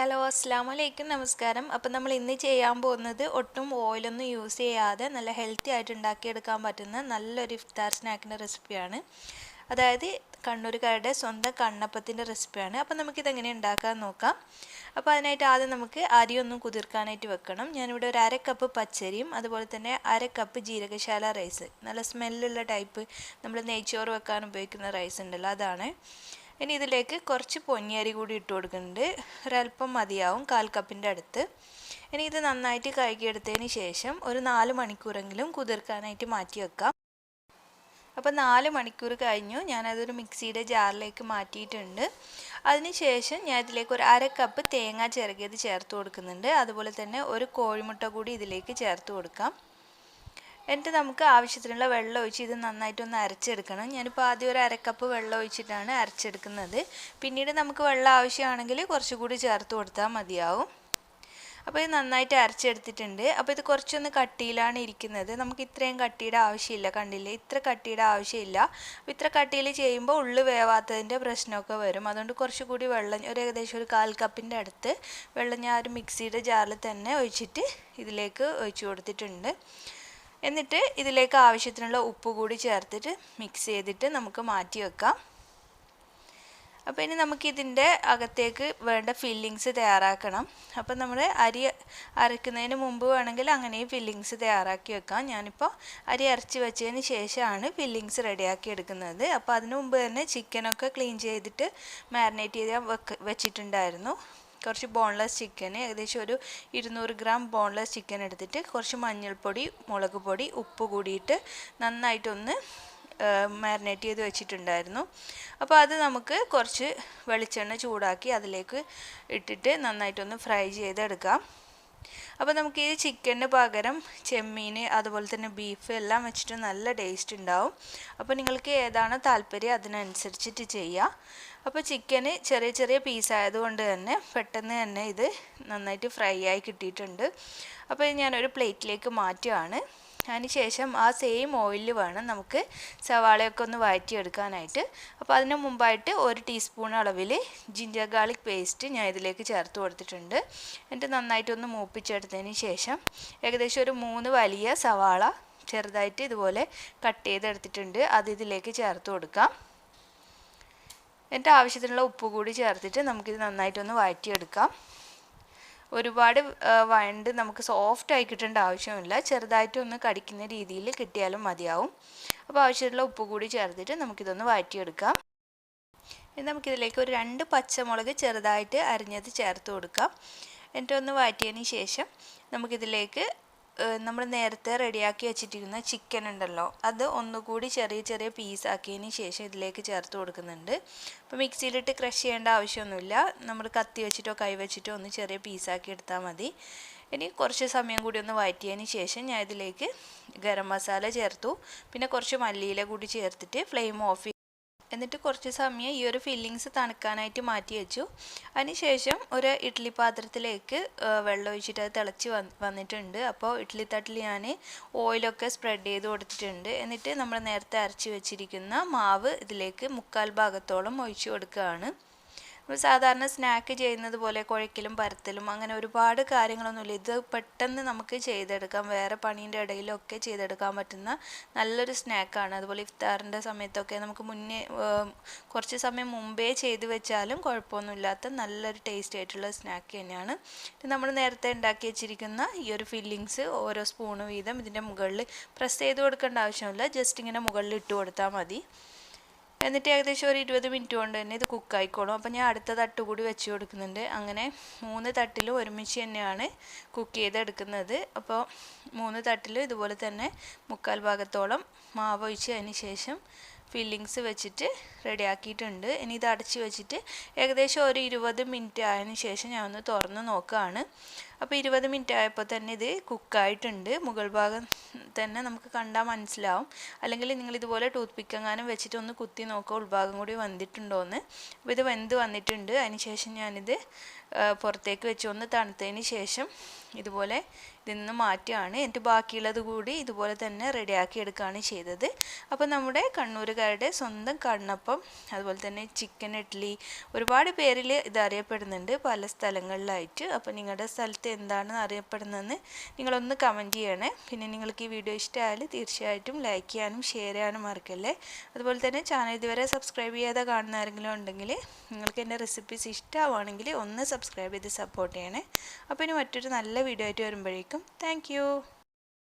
Hello അസ്സാം വലൈക്കും നമസ്കാരം. അപ്പോൾ നമ്മൾ ഇന്ന് ചെയ്യാൻ പോകുന്നത് ഒട്ടും ഓയിലൊന്നും യൂസ് ചെയ്യാതെ നല്ല ഹെൽത്തി ആയിട്ട് ഉണ്ടാക്കിയെടുക്കാൻ പറ്റുന്ന നല്ലൊരു ഇഫ്താർ സ്നാക്കിൻ്റെ റെസിപ്പിയാണ്. അതായത് കണ്ണൂരുകാരുടെ സ്വന്തം കണ്ണപ്പത്തിൻ്റെ റെസിപ്പിയാണ്. അപ്പോൾ നമുക്കിതെങ്ങനെ ഉണ്ടാക്കാൻ നോക്കാം. അപ്പോൾ അതിനായിട്ട് ആദ്യം നമുക്ക് അരിയൊന്നും കുതിർക്കാനായിട്ട് വെക്കണം. ഞാനിവിടെ ഒരു 1/2 കപ്പ് പച്ചരിയും അതുപോലെ തന്നെ 1/2 കപ്പ് ജീരകശാല റൈസ്, നല്ല സ്മെല്ലുള്ള ടൈപ്പ് നമ്മൾ നെയ്ച്ചോറ് വെക്കാൻ ഉപയോഗിക്കുന്ന റൈസ് ഉണ്ടല്ലോ, അതാണ്. ഇനി ഇതിലേക്ക് കുറച്ച് പൊന്നിയരി കൂടി ഇട്ട് കൊടുക്കുന്നുണ്ട്. ഒരല്പം മതിയാവും, 1/4 കപ്പിൻ്റെ അടുത്ത്. ഇനി ഇത് നന്നായിട്ട് കഴുകിയെടുത്തതിന് ശേഷം ഒരു 4 മണിക്കൂറെങ്കിലും കുതിർക്കാനായിട്ട് മാറ്റി വെക്കാം. അപ്പോൾ 4 മണിക്കൂർ കഴിഞ്ഞു. ഞാനതൊരു മിക്സിയുടെ ജാറിലേക്ക് മാറ്റിയിട്ടുണ്ട്. അതിനുശേഷം ഞാൻ ഇതിലേക്ക് ഒരു 1/2 കപ്പ് തേങ്ങ ചിരകിയത് ചേർത്ത് കൊടുക്കുന്നുണ്ട്. അതുപോലെ തന്നെ ഒരു കോഴിമുട്ട കൂടി ഇതിലേക്ക് ചേർത്ത് കൊടുക്കാം. എന്നിട്ട് നമുക്ക് ആവശ്യത്തിനുള്ള വെള്ളം ഒഴിച്ച് ഇത് നന്നായിട്ടൊന്ന് അരച്ചെടുക്കണം. ഞാനിപ്പോൾ ആദ്യം ഒരു 1/2 കപ്പ് വെള്ളം ഒഴിച്ചിട്ടാണ് അരച്ചെടുക്കുന്നത്. പിന്നീട് നമുക്ക് വെള്ളം ആവശ്യമാണെങ്കിൽ കുറച്ചുകൂടി ചേർത്ത് കൊടുത്താൽ മതിയാവും. അപ്പോൾ ഇത് നന്നായിട്ട് അരച്ചെടുത്തിട്ടുണ്ട്. അപ്പോൾ ഇത് കുറച്ചൊന്ന് കട്ടിയിലാണ് ഇരിക്കുന്നത്. നമുക്ക് ഇത്രയും കട്ടിയുടെ ആവശ്യമില്ല, കണ്ടില്ലേ, ഇത്ര കട്ടിയുടെ ആവശ്യമില്ല. അപ്പോൾ ഇത്ര കട്ടിയിൽ ചെയ്യുമ്പോൾ ഉള്ളു വേവാത്തതിൻ്റെ പ്രശ്നമൊക്കെ വരും. അതുകൊണ്ട് കുറച്ചുകൂടി വെള്ളം, ഏകദേശം ഒരു 1/4 കപ്പിൻ്റെ അടുത്ത് വെള്ളം ഞാൻ ഒരു മിക്സിയുടെ ജാറിൽ തന്നെ ഒഴിച്ചിട്ട് ഇതിലേക്ക് ഒഴിച്ചു കൊടുത്തിട്ടുണ്ട്. എന്നിട്ട് ഇതിലേക്ക് ആവശ്യത്തിനുള്ള ഉപ്പ് കൂടി ചേർത്തിട്ട് മിക്സ് ചെയ്തിട്ട് നമുക്ക് മാറ്റി വെക്കാം. അപ്പോൾ ഇനി നമുക്കിതിൻ്റെ അകത്തേക്ക് വേണ്ട ഫില്ലിങ്സ് തയ്യാറാക്കണം. അപ്പോൾ നമ്മൾ അരി അരക്കുന്നതിന് മുമ്പ് വേണമെങ്കിൽ അങ്ങനെയും ഫില്ലിങ്സ് തയ്യാറാക്കി വെക്കാം. ഞാനിപ്പോൾ അരി അരച്ച് വെച്ചതിന് ശേഷമാണ് ഫില്ലിങ്സ് റെഡിയാക്കി എടുക്കുന്നത്. അപ്പോൾ അതിന് മുമ്പ് തന്നെ ചിക്കനൊക്കെ ക്ലീൻ ചെയ്തിട്ട് മാരിനേറ്റ് ചെയ്ത് വെച്ചിട്ടുണ്ടായിരുന്നു. കുറച്ച് ബോൺലെസ് ചിക്കൻ, ഏകദേശം ഒരു 200 ഗ്രാം ബോൺലെസ് ചിക്കൻ എടുത്തിട്ട് കുറച്ച് മഞ്ഞൾപ്പൊടി, മുളക് പൊടി, ഉപ്പ് കൂടിയിട്ട് നന്നായിട്ടൊന്ന് മാരിനേറ്റ് ചെയ്ത് വെച്ചിട്ടുണ്ടായിരുന്നു. അപ്പോൾ അത് നമുക്ക് കുറച്ച് വെളിച്ചെണ്ണ ചൂടാക്കി അതിലേക്ക് ഇട്ടിട്ട് നന്നായിട്ടൊന്ന് ഫ്രൈ ചെയ്തെടുക്കാം. അപ്പോൾ നമുക്ക് ഈ ചിക്കന് പകരം ചെമ്മീൻ അതുപോലെ തന്നെ ബീഫ് എല്ലാം വെച്ചിട്ട് നല്ല ടേസ്റ്റ് ഉണ്ടാവും. അപ്പോൾ നിങ്ങൾക്ക് ഏതാണോ താല്പര്യം അതിനനുസരിച്ചിട്ട് ചെയ്യുക. അപ്പോൾ ചിക്കന് ചെറിയ ചെറിയ പീസായതുകൊണ്ട് തന്നെ പെട്ടെന്ന് തന്നെ ഇത് നന്നായിട്ട് ഫ്രൈ ആയി കിട്ടിയിട്ടുണ്ട്. അപ്പോൾ ഞാനൊരു പ്ലേറ്റിലേക്ക് മാറ്റുകയാണ്. അതിനുശേഷം ആ സെയിം ഓയിലിൽ വേണം നമുക്ക് സവാളയൊക്കെ ഒന്ന് വഴറ്റിയെടുക്കാനായിട്ട്. അപ്പോൾ അതിന് മുമ്പായിട്ട് 1 ടീസ്പൂൺ അളവിൽ ജിഞ്ചർ ഗാർലിക് പേസ്റ്റ് ഞാൻ ഇതിലേക്ക് ചേർത്ത് കൊടുത്തിട്ടുണ്ട്. എന്നിട്ട് നന്നായിട്ടൊന്ന് മൂപ്പിച്ചെടുത്തതിന് ശേഷം ഏകദേശം ഒരു 3 വലിയ സവാള ചെറുതായിട്ട് ഇതുപോലെ കട്ട് ചെയ്തെടുത്തിട്ടുണ്ട്. അത് ഇതിലേക്ക് ചേർത്ത് കൊടുക്കാം. എന്നിട്ട് ആവശ്യത്തിനുള്ള ഉപ്പ് കൂടി ചേർത്തിട്ട് നമുക്കിത് നന്നായിട്ടൊന്ന് വഴറ്റിയെടുക്കാം. ഒരുപാട് വഴണ്ട് നമുക്ക് സോഫ്റ്റായി കിട്ടേണ്ട ആവശ്യമില്ല, ചെറുതായിട്ടൊന്ന് കടിക്കുന്ന രീതിയിൽ കിട്ടിയാലും മതിയാവും. അപ്പോൾ ആവശ്യമുള്ള ഉപ്പ് കൂടി ചേർത്തിട്ട് നമുക്കിതൊന്ന് വഴറ്റിയെടുക്കാം. ഇനി നമുക്കിതിലേക്ക് ഒരു 2 പച്ചമുളക് ചെറുതായിട്ട് അരിഞ്ഞത് ചേർത്ത് കൊടുക്കാം. എന്നിട്ടൊന്ന് വഴറ്റിയതിന് ശേഷം നമുക്കിതിലേക്ക് നമ്മൾ നേരത്തെ റെഡിയാക്കി വെച്ചിട്ടിരുന്ന ചിക്കൻ ഉണ്ടല്ലോ, അത് ഒന്നുകൂടി ചെറിയ ചെറിയ പീസാക്കിയതിന് ശേഷം ഇതിലേക്ക് ചേർത്ത് കൊടുക്കുന്നുണ്ട്. അപ്പോൾ മിക്സിയിലിട്ട് ക്രഷ് ചെയ്യേണ്ട ആവശ്യമൊന്നുമില്ല, നമ്മൾ കത്തി വെച്ചിട്ടോ കൈ വെച്ചിട്ടോ ഒന്ന് ചെറിയ പീസാക്കി എടുത്താൽ മതി. ഇനി കുറച്ച് സമയം കൂടി ഒന്ന് വഴറ്റിയതിന് ശേഷം ഞാൻ ഇതിലേക്ക് ഗരം മസാല ചേർത്തു. പിന്നെ കുറച്ച് മല്ലിയില കൂടി ചേർത്തിട്ട് ഫ്ലെയിം ഓഫ് ചെയ്തു. എന്നിട്ട് കുറച്ച് സമയം ഈ ഒരു ഫില്ലിങ്സ് തണുക്കാനായിട്ട് മാറ്റി വെച്ചു. അതിനുശേഷം ഒരു ഇഡ്ഡലി പാത്രത്തിലേക്ക് വെള്ളം ഒഴിച്ചിട്ട് അത് തിളച്ച് വന്നിട്ടുണ്ട്. അപ്പോൾ ഇഡ്ഡലി തട്ടിൽ ഞാൻ ഓയിലൊക്കെ സ്പ്രെഡ് ചെയ്ത് കൊടുത്തിട്ടുണ്ട്. എന്നിട്ട് നമ്മൾ നേരത്തെ അരച്ച് വെച്ചിരിക്കുന്ന മാവ് ഇതിലേക്ക് 1/4 ഭാഗത്തോളം ഒഴിച്ചു കൊടുക്കുകയാണ്. നമ്മൾ സാധാരണ സ്നാക്ക് ചെയ്യുന്നത് പോലെ കുഴക്കലും പരത്തലും അങ്ങനെ ഒരുപാട് കാര്യങ്ങളൊന്നുമില്ല. ഇത് പെട്ടെന്ന് നമുക്ക് ചെയ്തെടുക്കാം, വേറെ പണീൻ്റെ ഇടയിലൊക്കെ ചെയ്തെടുക്കാൻ പറ്റുന്ന നല്ലൊരു സ്നാക്കാണ്. അതുപോലെ ഇഫ്താറിൻ്റെ സമയത്തൊക്കെ നമുക്ക് കുറച്ച് സമയം മുമ്പേ ചെയ്ത് വെച്ചാലും കുഴപ്പമൊന്നുമില്ലാത്ത നല്ലൊരു ടേസ്റ്റ് ആയിട്ടുള്ള സ്നാക്ക് തന്നെയാണ്. നമ്മൾ നേരത്തെ ഉണ്ടാക്കി വെച്ചിരിക്കുന്ന ഈ ഒരു ഫില്ലിങ്സ് ഓരോ സ്പൂണ് വീതം ഇതിൻ്റെ മുകളിൽ പ്രസ് ചെയ്ത് കൊടുക്കേണ്ട ആവശ്യമില്ല, ജസ്റ്റ് ഇങ്ങനെ മുകളിൽ ഇട്ട് കൊടുത്താൽ മതി. എന്നിട്ട് ഏകദേശം ഒരു 20 മിനിറ്റ് കൊണ്ട് തന്നെ ഇത് കുക്കായിക്കോളും. അപ്പോൾ ഞാൻ അടുത്ത തട്ട് കൂടി വെച്ച് കൊടുക്കുന്നുണ്ട്. അങ്ങനെ 3 തട്ടിലും ഒരുമിച്ച് തന്നെയാണ് കുക്ക് ചെയ്തെടുക്കുന്നത്. അപ്പോൾ 3 തട്ടിലും ഇതുപോലെ തന്നെ 1/4 ഭാഗത്തോളം മാവ് ഒഴിച്ചതിന് ശേഷം ഫില്ലിങ്സ് വെച്ചിട്ട് റെഡിയാക്കിയിട്ടുണ്ട്. ഇനി ഇത് അടച്ച് വെച്ചിട്ട് ഏകദേശം ഒരു 20 മിനിറ്റ് ആയതിനു ശേഷം ഞാൻ ഒന്ന് തുറന്ന് നോക്കുകയാണ്. അപ്പോൾ 20 മിനിറ്റ് ആയപ്പോൾ തന്നെ ഇത് കുക്കായിട്ടുണ്ട്. മുകൾ ഭാഗം തന്നെ നമുക്ക് കണ്ടാൽ മനസ്സിലാവും. അല്ലെങ്കിൽ നിങ്ങൾ ഇതുപോലെ ടൂത്ത് പിക്ക് എങ്ങാനും വെച്ചിട്ട് ഒന്ന് കുത്തി നോക്കുക ഉൾഭാഗം കൂടി വെന്തിട്ടുണ്ടോയെന്ന്. അപ്പോൾ ഇത് വെന്ത് വന്നിട്ടുണ്ട്. അതിന് ശേഷം ഞാനിത് പുറത്തേക്ക് വെച്ച് ഒന്ന് തണുത്തതിന് ശേഷം ഇതുപോലെ ഇതിൽ നിന്ന് മാറ്റുകയാണ്. എന്നിട്ട് ബാക്കിയുള്ളത് കൂടി ഇതുപോലെ തന്നെ റെഡിയാക്കി എടുക്കുകയാണ് ചെയ്തത്. അപ്പോൾ നമ്മുടെ കണ്ണൂരുകാരുടെ സ്വന്തം കണ്ണപ്പം, അതുപോലെ തന്നെ ചിക്കൻ ഇഡ്ഡലി, ഒരുപാട് പേരിൽ ഇത് അറിയപ്പെടുന്നുണ്ട് പല സ്ഥലങ്ങളിലായിട്ട്. അപ്പോൾ നിങ്ങളുടെ സ്ഥലത്ത് എന്താണ് അറിയപ്പെടുന്നതെന്ന് നിങ്ങളൊന്ന് കമൻറ്റ് ചെയ്യണേ. പിന്നെ നിങ്ങൾക്ക് ഈ വീഡിയോ ഇഷ്ടമായാൽ തീർച്ചയായിട്ടും ലൈക്ക് ചെയ്യാനും ഷെയർ ചെയ്യാനും മറക്കല്ലേ. അതുപോലെ തന്നെ ചാനൽ ഇതുവരെ സബ്സ്ക്രൈബ് ചെയ്യാതെ കാണുന്ന ആരെങ്കിലും ഉണ്ടെങ്കിൽ നിങ്ങൾക്ക് എൻ്റെ റെസിപ്പീസ് ഇഷ്ടമാവുകയാണെങ്കിൽ ഒന്ന് സബ്സ്ക്രൈബ് ചെയ്ത് സപ്പോർട്ട് ചെയ്യണേ. അപ്പോൾ ഇനി മറ്റൊരു നല്ല വീഡിയോ ആയിട്ട് വരുമ്പോഴേക്കും താങ്ക് യു.